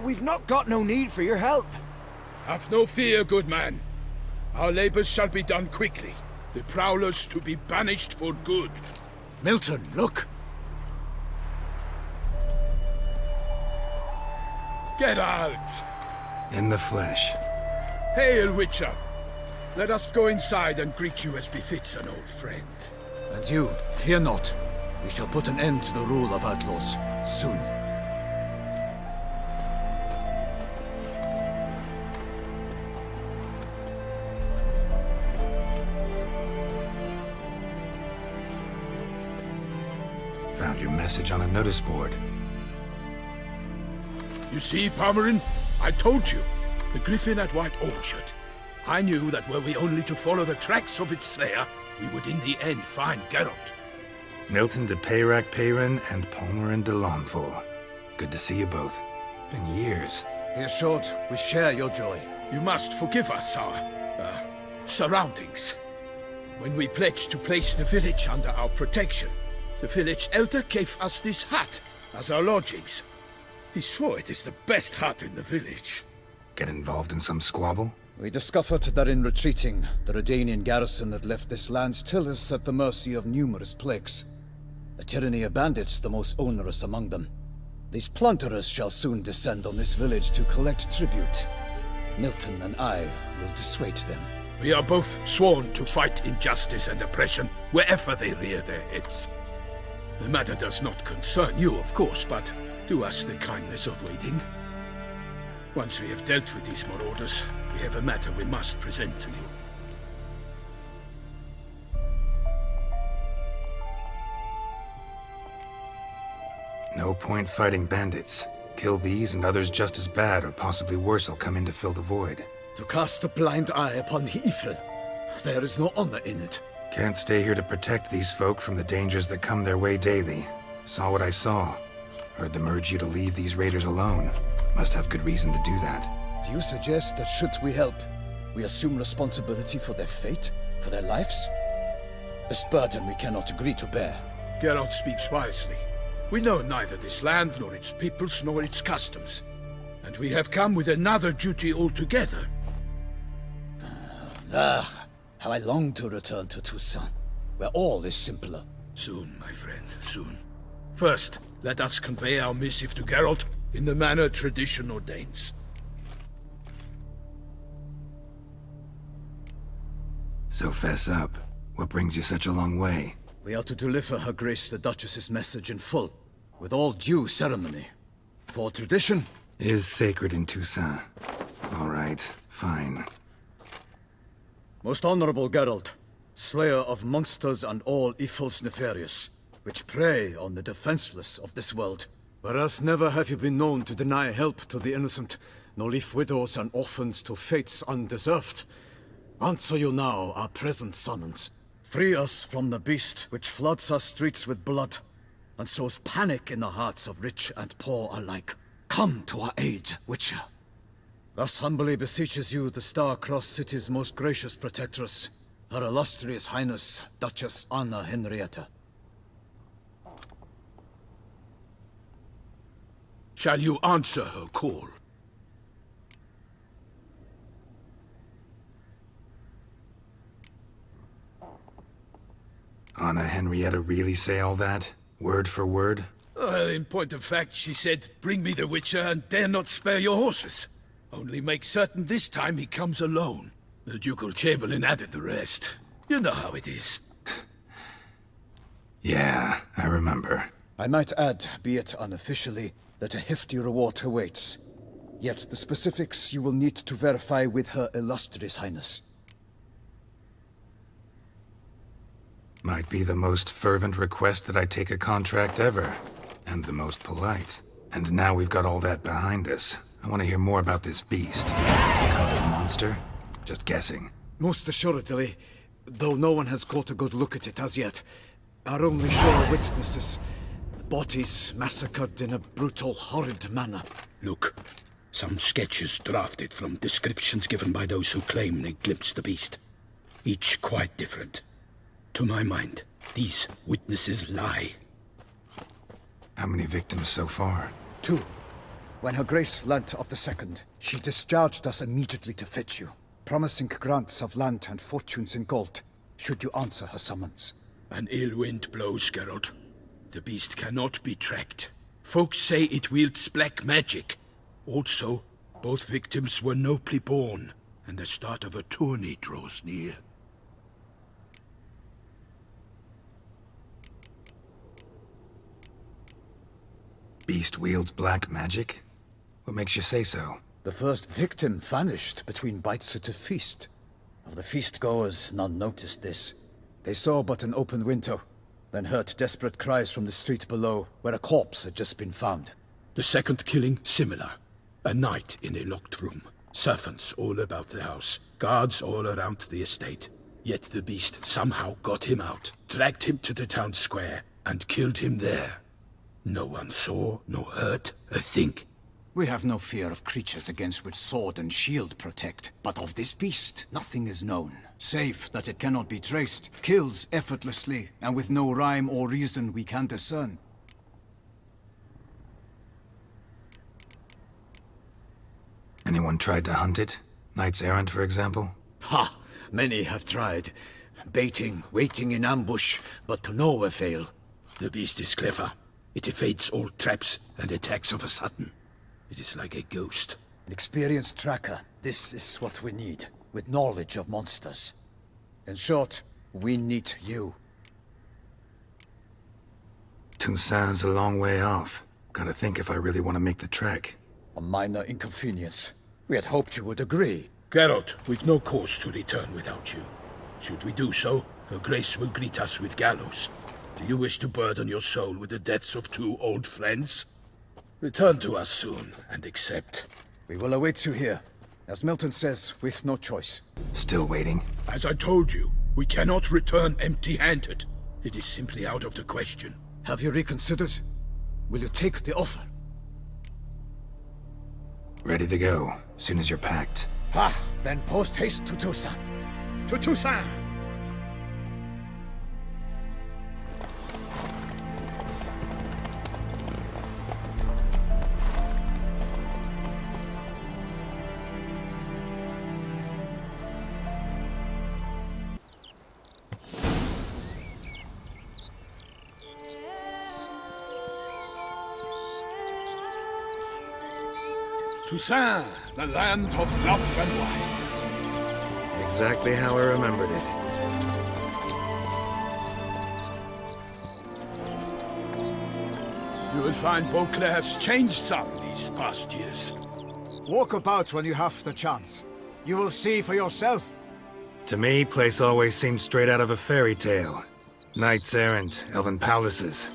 we've not got no need for your help. Have no fear, good man. Our labors shall be done quickly. The prowlers to be banished for good. Milton, look! Geralt! In the flesh. Hail, Witcher! Let us go inside and greet you as befits an old friend. And you, fear not. We shall put an end to the rule of outlaws, soon. Found your message on a notice board. You see, Palmerin? I told you. The griffin at White Orchard. I knew that were we only to follow the tracks of its slayer, we would in the end find Geralt. Milton de Peyrac Peyrin and Palmerin de Lawnful. Good to see you both. Been years. Be assured, we share your joy. You must forgive us our, surroundings. When we pledged to place the village under our protection, the village elder gave us this hut as our lodgings. He swore it is the best hut in the village. Get involved in some squabble? We discovered that in retreating, the Redanian garrison had left this land's tillers at the mercy of numerous plagues. A tyranny of bandits the most onerous among them. These plunderers shall soon descend on this village to collect tribute. Milton and I will dissuade them. We are both sworn to fight injustice and oppression wherever they rear their heads. The matter does not concern you, of course, but do us the kindness of waiting. Once we have dealt with these marauders, we have a matter we must present to you. No point fighting bandits. Kill these and others just as bad or possibly worse will come in to fill the void. To cast a blind eye upon the evil. There is no honor in it. Can't stay here to protect these folk from the dangers that come their way daily. Saw what I saw. Heard them urge you to leave these raiders alone. Must have good reason to do that. Do you suggest that should we help, we assume responsibility for their fate, for their lives? This burden we cannot agree to bear. Geralt speaks wisely. We know neither this land, nor its peoples, nor its customs. And we have come with another duty altogether. How I long to return to Toussaint, where all is simpler. Soon, my friend, soon. First, let us convey our missive to Geralt in the manner tradition ordains. So fess up. What brings you such a long way? We are to deliver Her Grace the Duchess's message in full, with all due ceremony. For tradition is sacred in Toussaint. All right, fine. Most honorable Geralt, slayer of monsters and all evils nefarious, which prey on the defenseless of this world. Whereas never have you been known to deny help to the innocent, nor leave widows and orphans to fates undeserved. Answer you now our present summons. Free us from the beast which floods our streets with blood, and sows panic in the hearts of rich and poor alike. Come to our aid, Witcher. Thus humbly beseeches you the Star-Crossed City's most gracious protectress, Her Illustrious Highness, Duchess Anna Henrietta. Shall you answer her call? Anna Henrietta really say all that? Word for word? Well, in point of fact, she said, "Bring me the Witcher and dare not spare your horses. Only make certain this time he comes alone." The Ducal Chamberlain added the rest. You know how it is. Yeah, I remember. I might add, be it unofficially, that a hefty reward awaits. Yet the specifics you will need to verify with Her Illustrious Highness. Might be the most fervent request that I take a contract ever. And the most polite. And now we've got all that behind us. I want to hear more about this beast. Ducado monster? Just guessing. Most assuredly, though no one has caught a good look at it as yet. Our only sure witnesses. Bodies massacred in a brutal, horrid manner. Look, some sketches drafted from descriptions given by those who claim they glimpsed the beast. Each quite different. To my mind, these witnesses lie. How many victims so far? 2. When Her Grace learnt of the second, she discharged us immediately to fetch you, promising grants of land and fortunes in gold, should you answer her summons. An ill wind blows, Geralt. The beast cannot be tracked. Folks say it wields black magic. Also, both victims were nobly born, and the start of a tourney draws near. Beast wields black magic? What makes you say so? The first victim vanished between bites at a feast. Of the feast-goers, none noticed this. They saw but an open window, then heard desperate cries from the street below, where a corpse had just been found. The second killing, similar. A night in a locked room. Servants all about the house. Guards all around the estate. Yet the beast somehow got him out, dragged him to the town square, and killed him there. No one saw, nor heard a thing. We have no fear of creatures against which sword and shield protect. But of this beast, nothing is known, save that it cannot be traced, kills effortlessly, and with no rhyme or reason we can discern. Anyone tried to hunt it? Knights errant, for example? Ha! Many have tried. Baiting, waiting in ambush, but to no avail. The beast is clever. It evades all traps and attacks of a sudden. It is like a ghost. An experienced tracker, this is what we need, with knowledge of monsters. In short, we need you. Toussaint's a long way off. Gotta think if I really want to make the trek. A minor inconvenience. We had hoped you would agree. Geralt, we've no cause to return without you. Should we do so, Her Grace will greet us with gallows. Do you wish to burden your soul with the deaths of two old friends? Return to us soon, and accept. We will await you here. As Milton says, we've no choice. Still waiting? As I told you, we cannot return empty-handed. It is simply out of the question. Have you reconsidered? Will you take the offer? Ready to go, soon as you're packed. Ha! Then post-haste to Toussaint. To Toussaint! Toussaint, the land of love and wine. Exactly how I remembered it. You will find Beauclair has changed some these past years. Walk about when you have the chance. You will see for yourself. To me, place always seemed straight out of a fairy tale. Knights errant, elven palaces.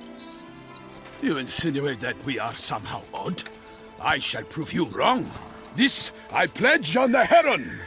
You insinuate that we are somehow odd? I shall prove you wrong. This I pledge on the Heron!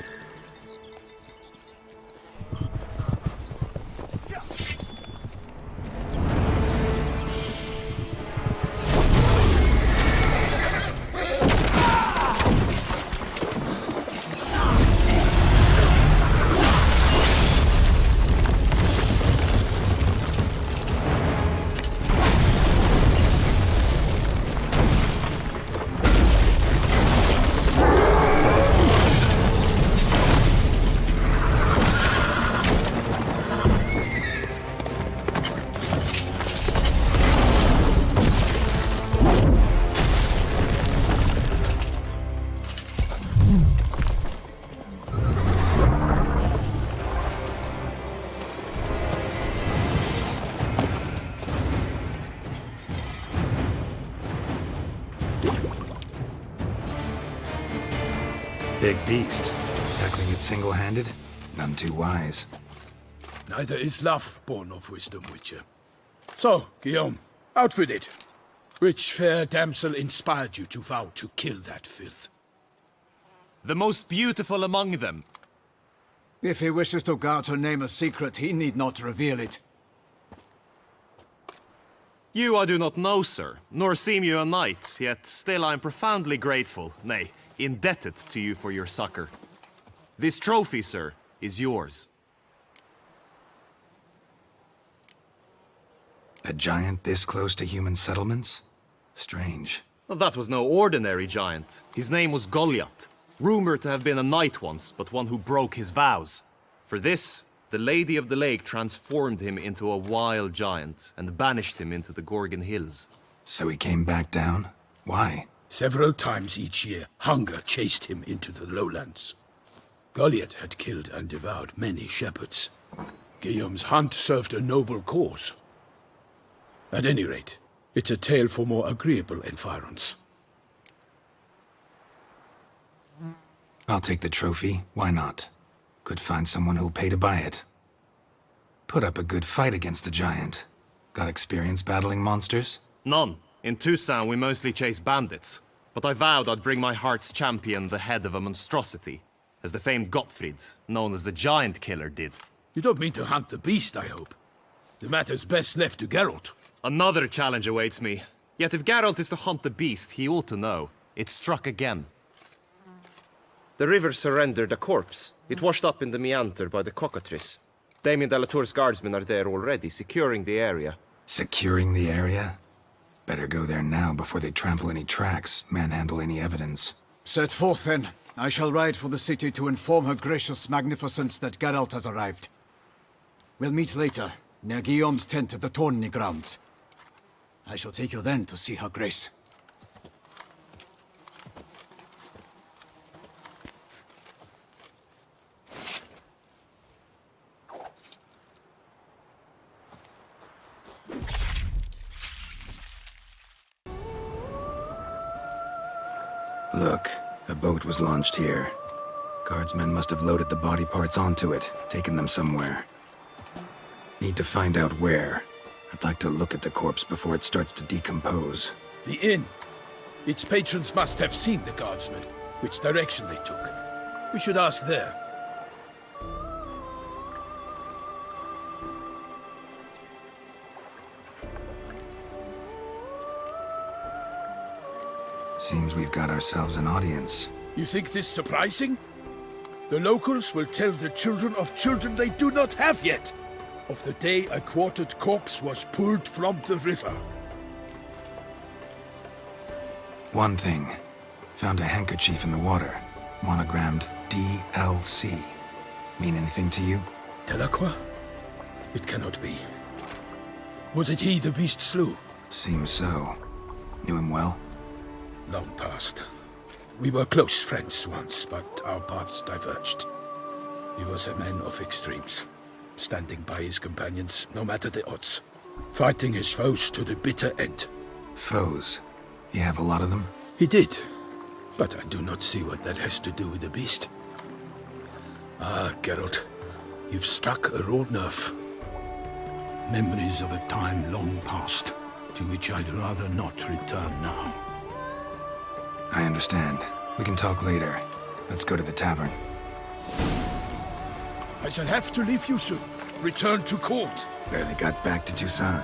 Big beast. Tackling it single-handed? None too wise. Neither is love born of wisdom, Witcher. So, Guillaume, out with it. Which fair damsel inspired you to vow to kill that filth? The most beautiful among them. If he wishes to guard her name a secret, he need not reveal it. You I do not know, sir, nor seem you a knight, yet still I am profoundly grateful, nay, indebted to you for your succor. This trophy, sir, is yours. A giant this close to human settlements? Strange. Well, that was no ordinary giant. His name was Goliath, rumored to have been a knight once, but one who broke his vows. For this, the Lady of the Lake transformed him into a wild giant and banished him into the Gorgon Hills. So he came back down? Why? Several times each year, hunger chased him into the lowlands. Goliath had killed and devoured many shepherds. Guillaume's hunt served a noble cause. At any rate, it's a tale for more agreeable environs. I'll take the trophy. Why not? Could find someone who'll pay to buy it. Put up a good fight against the giant. Got experience battling monsters? None. In Toussaint, we mostly chase bandits. But I vowed I'd bring my heart's champion the head of a monstrosity, as the famed Gottfried, known as the Giant Killer, did. You don't mean to hunt the beast, I hope. The matter's best left to Geralt. Another challenge awaits me. Yet if Geralt is to hunt the beast, he ought to know. It struck again. The river surrendered a corpse. It washed up in the meander by the cockatrice. Damien de la Tour's guardsmen are there already, securing the area. Securing the area? Better go there now before they trample any tracks, manhandle any evidence. Set forth, then. I shall ride for the city to inform her gracious magnificence that Geralt has arrived. We'll meet later, near Guillaume's tent at the tourney grounds. I shall take you then to see her grace. Look, a boat was launched here. Guardsmen must have loaded the body parts onto it, taken them somewhere. Need to find out where. I'd like to look at the corpse before it starts to decompose. The inn. Its patrons must have seen the guardsmen, which direction they took. We should ask there. Seems we've got ourselves an audience. You think this surprising? The locals will tell the children of children they do not have yet, of the day a quartered corpse was pulled from the river. One thing. Found a handkerchief in the water. Monogrammed DLC. Mean anything to you? Delacroix? It cannot be. Was it he the beast slew? Seems so. Knew him well? Long past. We were close friends once, but our paths diverged. He was a man of extremes, standing by his companions no matter the odds, fighting his foes to the bitter end. Foes? You have a lot of them? He did, but I do not see what that has to do with the beast. Ah, Geralt, you've struck a raw nerve. Memories of a time long past, to which I'd rather not return now. I understand. We can talk later. Let's go to the tavern. I shall have to leave you soon. Return to court. Barely got back to Toussaint.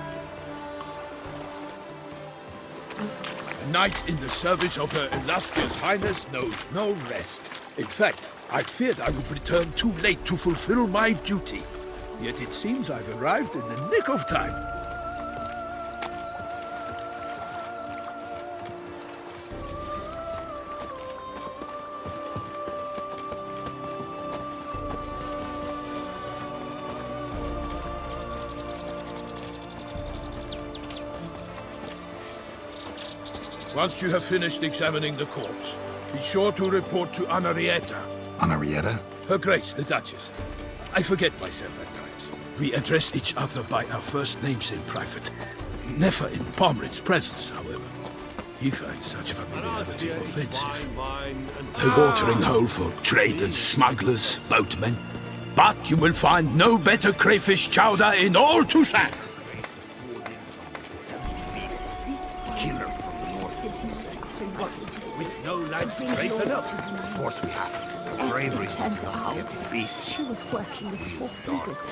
A knight in the service of Her Illustrious Highness knows no rest. In fact, I feared I would return too late to fulfill my duty. Yet it seems I've arrived in the nick of time. Once you have finished examining the corpse, be sure to report to Anarietta. Anarietta? Her Grace, the Duchess. I forget myself at times. We address each other by our first names in private. Never in Pomred's presence, however. He finds such familiarity offensive. A watering hole for traders, smugglers, boatmen. But you will find no better crayfish chowder in all Toussaint. With no lads brave enough. Of course we have. Bravery turns out beast. she was working with four fingers.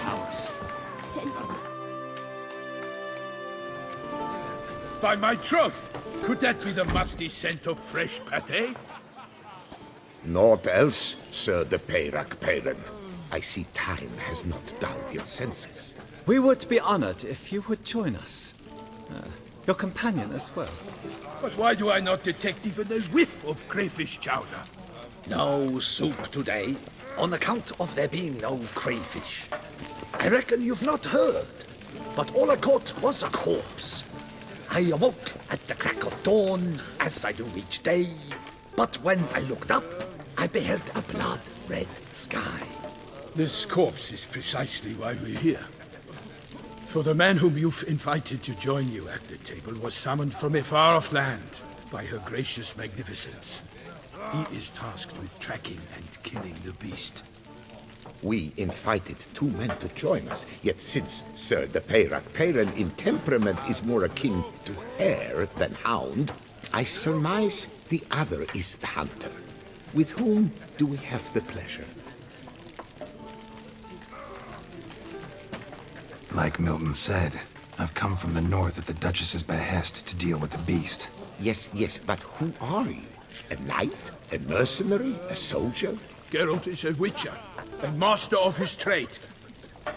By my troth, could that be the musty scent of fresh pâté? Naught else, Sir de Peyrac Peyran. I see time has not dulled your senses. We would be honored if you would join us. Your companion as well. But why do I not detect even a whiff of crayfish chowder? No soup today, on account of there being no crayfish. I reckon you've not heard, but all I caught was a corpse. I awoke at the crack of dawn, as I do each day, but when I looked up, I beheld a blood-red sky. This corpse is precisely why we're here. For the man whom you've invited to join you at the table was summoned from a far-off land by her gracious magnificence. He is tasked with tracking and killing the beast. We invited 2 men to join us, yet since Sir de Peyrac in temperament is more akin to hare than hound, I surmise the other is the hunter. With whom do we have the pleasure? Like Milton said, I've come from the north at the Duchess's behest to deal with the beast. Yes, but who are you? A knight? A mercenary? A soldier? Geralt is a witcher, and master of his trade.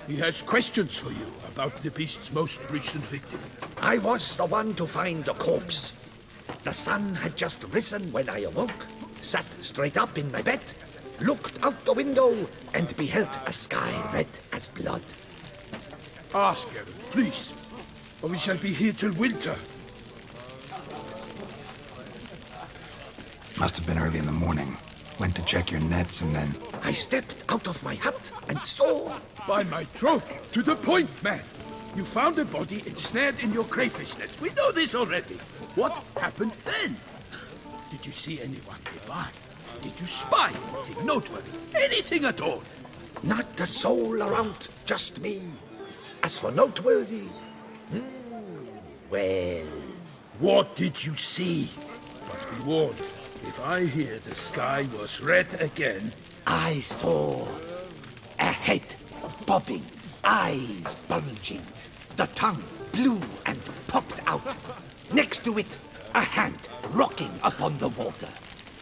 He has questions for you about the beast's most recent victim. I was the one to find the corpse. The sun had just risen when I awoke, sat straight up in my bed, looked out the window, and beheld a sky red as blood. Ask, Geralt, please, or we shall be here till winter. Must have been early in the morning. Went to check your nets and then... I stepped out of my hut and saw... By my troth, to the point, man. You found a body ensnared in your crayfish nets. We know this already. What happened then? Did you see anyone nearby? Did you spy anything noteworthy? Anything at all? Not a soul around, just me. As for noteworthy... well... What did you see? But be warned, if I hear the sky was red again... I saw a head bobbing, eyes bulging, the tongue blue and popped out. Next to it, a hand rocking upon the water.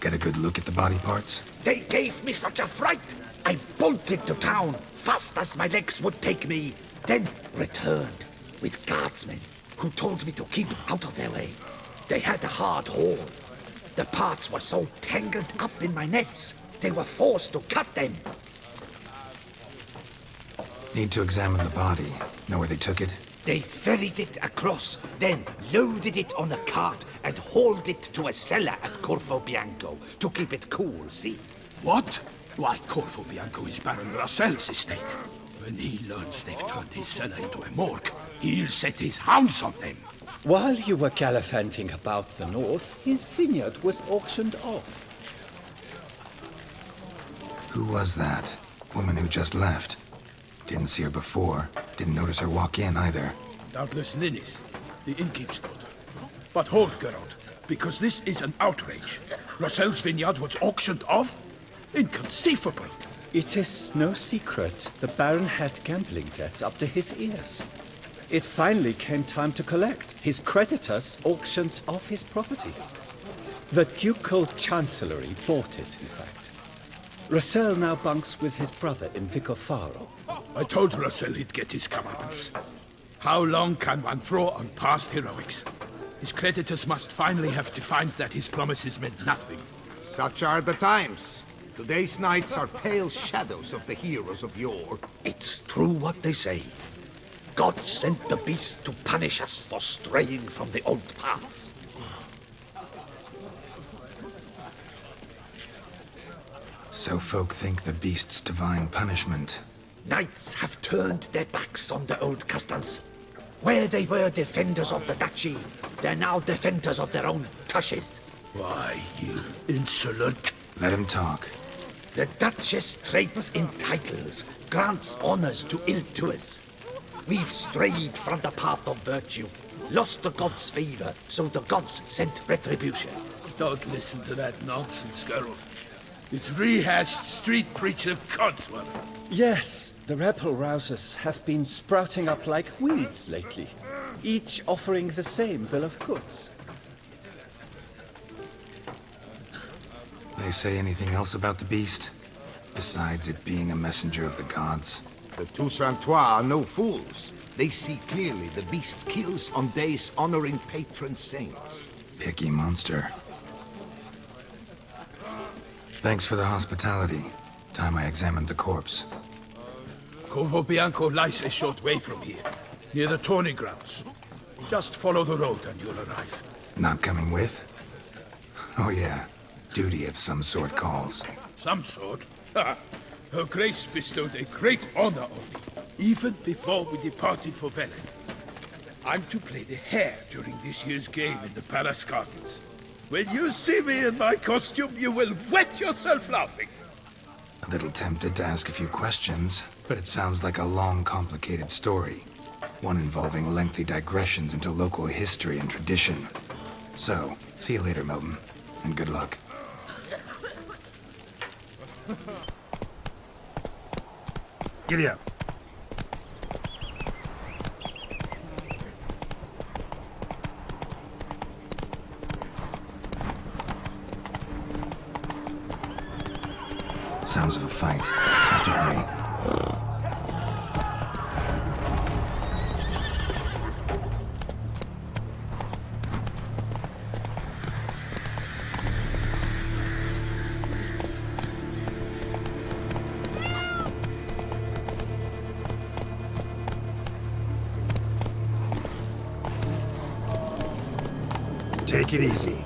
Get a good look at the body parts? They gave me such a fright. I bolted to town fast as my legs would take me, then returned with guardsmen who told me to keep out of their way. They had a hard haul. The parts were so tangled up in my nets, they were forced to cut them. Need to examine the body. Know where they took it? They ferried it across, then loaded it on a cart and hauled it to a cellar at Corvo Bianco to keep it cool, see? What? Why, Corvo Bianco is Baron Russell's estate. When he learns they've turned his cellar into a morgue, he'll set his hounds on them. While you were gallivanting about the north, his vineyard was auctioned off. Who was that? Woman who just left. Didn't see her before. Didn't notice her walk in either. Doubtless Linnis, the innkeep's daughter. But hold, Geralt, because this is an outrage. Russell's vineyard was auctioned off? Inconceivable. It is no secret the Baron had gambling debts up to his ears. It finally came time to collect. His creditors auctioned off his property. The Ducal Chancellery bought it, in fact. Russell now bunks with his brother in Vicofaro. I told Russell he'd get his comeuppance. How long can one draw on past heroics? His creditors must finally have to find that his promises meant nothing. Such are the times. Today's knights are pale shadows of the heroes of yore. It's true what they say. God sent the beast to punish us for straying from the old paths. So folk think the beast's divine punishment. Knights have turned their backs on the old customs. Where they were defenders of the duchy, they're now defenders of their own tushes. Why, you insolent... Let him talk. The Duchess trades in titles, grants honors to ill-doers. We've strayed from the path of virtue, lost the gods' favor, so the gods sent retribution. Don't listen to that nonsense, Geralt. It's rehashed street preacher codswallop. Yes, the rebel-rousers have been sprouting up like weeds lately, each offering the same bill of goods. They say anything else about the beast? Besides it being a messenger of the gods? The Toussaint are no fools. They see clearly the beast kills on days honoring patron saints. Picky monster. Thanks for the hospitality. Time I examined the corpse. Covo Bianco lies a short way from here, near the tourney grounds. Just follow the road and you'll arrive. Not coming with? Oh yeah, duty of some sort calls. Some sort? Ha! Her Grace bestowed a great honor on me, even before we departed for Velen. I'm to play the hare during this year's game in the palace gardens. When you see me in my costume, you will wet yourself laughing. A little tempted to ask a few questions, but it sounds like a long, complicated story. One involving lengthy digressions into local history and tradition. So, see you later, Milton, and good luck. Giddy up. Sounds of a fight. Have to hurry. Take it easy.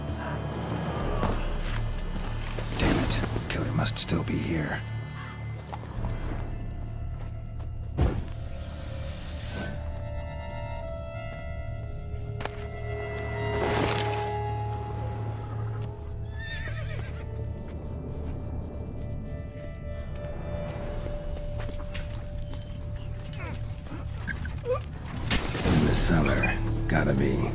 Damn it. Killer must still be here. In the cellar. Gotta be.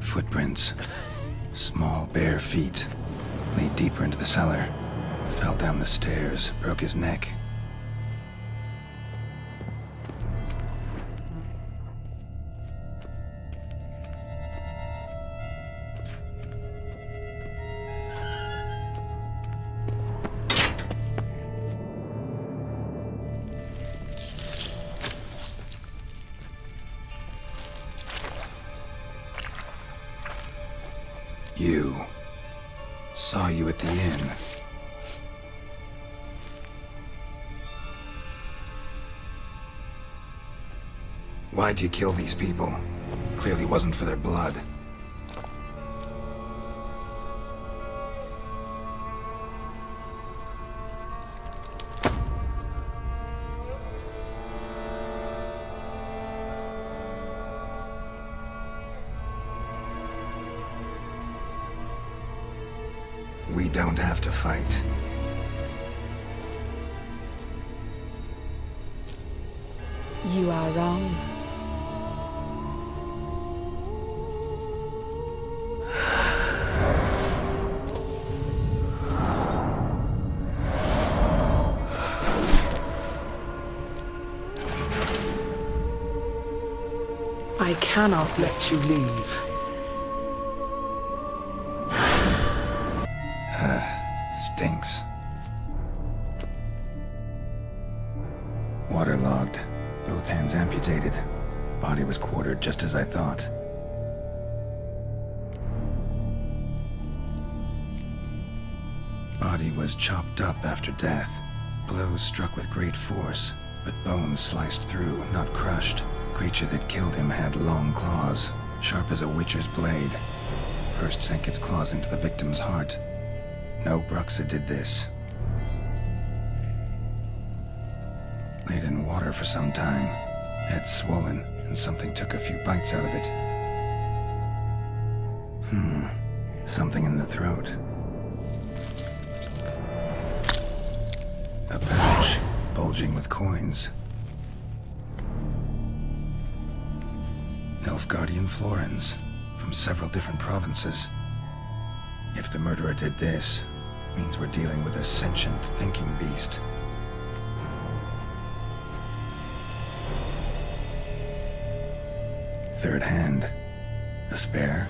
Footprints. Small, bare feet. Lead deeper into the cellar. Fell down the stairs, broke his neck. You. Saw you at the inn. Why'd you kill these people? Clearly wasn't for their blood. We don't have to fight. You are wrong. I cannot let you leave. Stinks. Waterlogged. Both hands amputated. Body was quartered just as I thought. Body was chopped up after death. Blows struck with great force, but bones sliced through, not crushed. Creature that killed him had long claws, sharp as a witcher's blade. First sank its claws into the victim's heart. No Bruxa did this. Laid in water for some time. Head swollen, and something took a few bites out of it. Something in the throat. A pouch, bulging with coins. Nilfgaardian florins, from several different provinces. If the murderer did this, means we're dealing with a sentient, thinking beast. Third hand. A spare?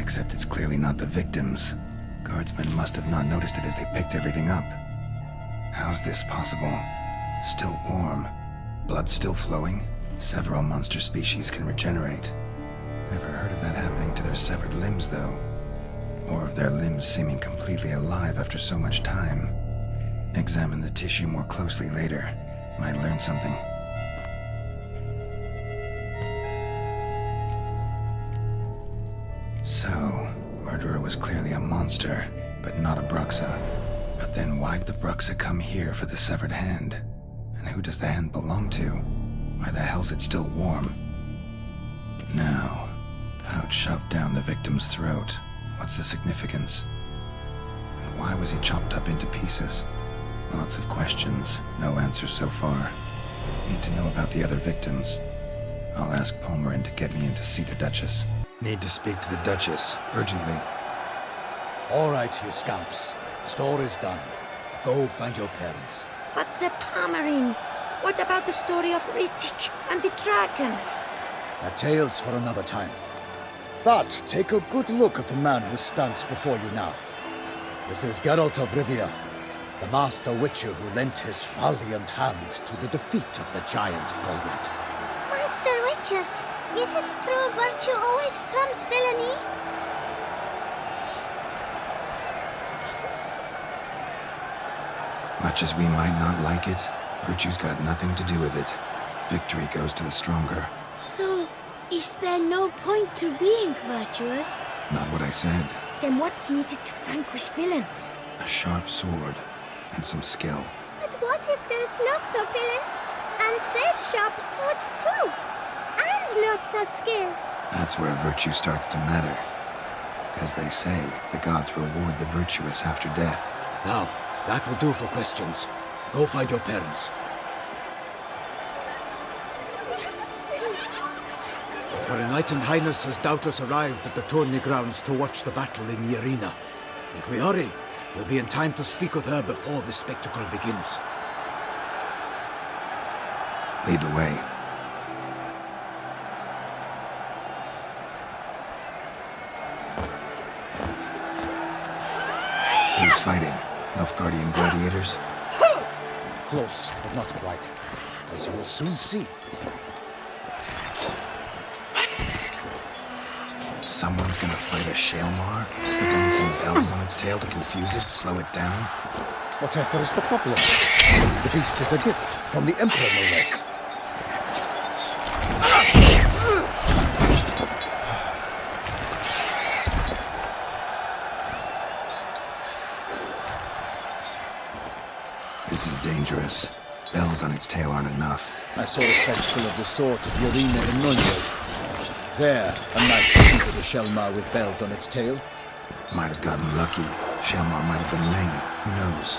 Except it's clearly not the victims. Guardsmen must have not noticed it as they picked everything up. How's this possible? Still warm. Blood still flowing? Several monster species can regenerate. Never heard of that happening to their severed limbs, though. Or of their limbs seeming completely alive after so much time. Examine the tissue more closely later. Might learn something. So, murderer was clearly a monster, but not a Bruxa. But then why'd the Bruxa come here for the severed hand? And who does the hand belong to? Why the hell's it still warm? Now, pouch shoved down the victim's throat. What's the significance? And why was he chopped up into pieces? Lots of questions, no answers so far. Need to know about the other victims. I'll ask Palmerin to get me in to see the Duchess. Need to speak to the Duchess, urgently. All right, you scamps. Story's done. Go find your parents. But Sir Palmerin, what about the story of Riddick and the dragon? They're tales for another time. But take a good look at the man who stands before you now. This is Geralt of Rivia, the master witcher who lent his valiant hand to the defeat of the giant Goliath. Master Witcher, is it true virtue always trumps villainy? Much as we might not like it, virtue's got nothing to do with it. Victory goes to the stronger. So, is there no point to being virtuous? Not what I said. Then what's needed to vanquish villains? A sharp sword and some skill. But what if there's lots of villains, and they've sharp swords too? And lots of skill? That's where virtue starts to matter. Because they say the gods reward the virtuous after death. Now, that will do for questions. Go find your parents. Her Enlightened Highness has doubtless arrived at the tourney grounds to watch the battle in the arena. If we hurry, we'll be in time to speak with her before the spectacle begins. Lead the way. Who's fighting? Nilfgaardian gladiators? Close, but not quite. As you will soon see. Someone's gonna fight a Shalmar? With only some bells on its tail to confuse it, slow it down? Whatever is the problem? The beast is a gift from the Emperor, no less. This is dangerous. Bells on its tail aren't enough. I saw a spectacle of the sort at the arena in Nuremberg. There, a knight defeated a Shalmar with bells on its tail. Might have gotten lucky. Shalmar might have been lame. Who knows?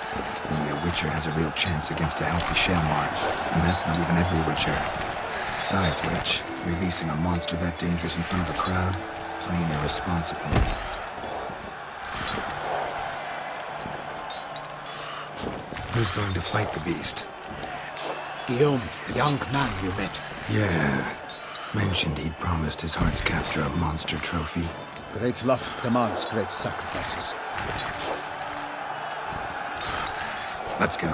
Only a Witcher has a real chance against a healthy Shalmar. And that's not even every Witcher. Besides which, releasing a monster that dangerous in front of a crowd? Plain irresponsible. Who's going to fight the beast? Guillaume, the young man you met. Yeah. Mentioned he'd promised his heart's capture a monster trophy. Great love demands great sacrifices. Let's go.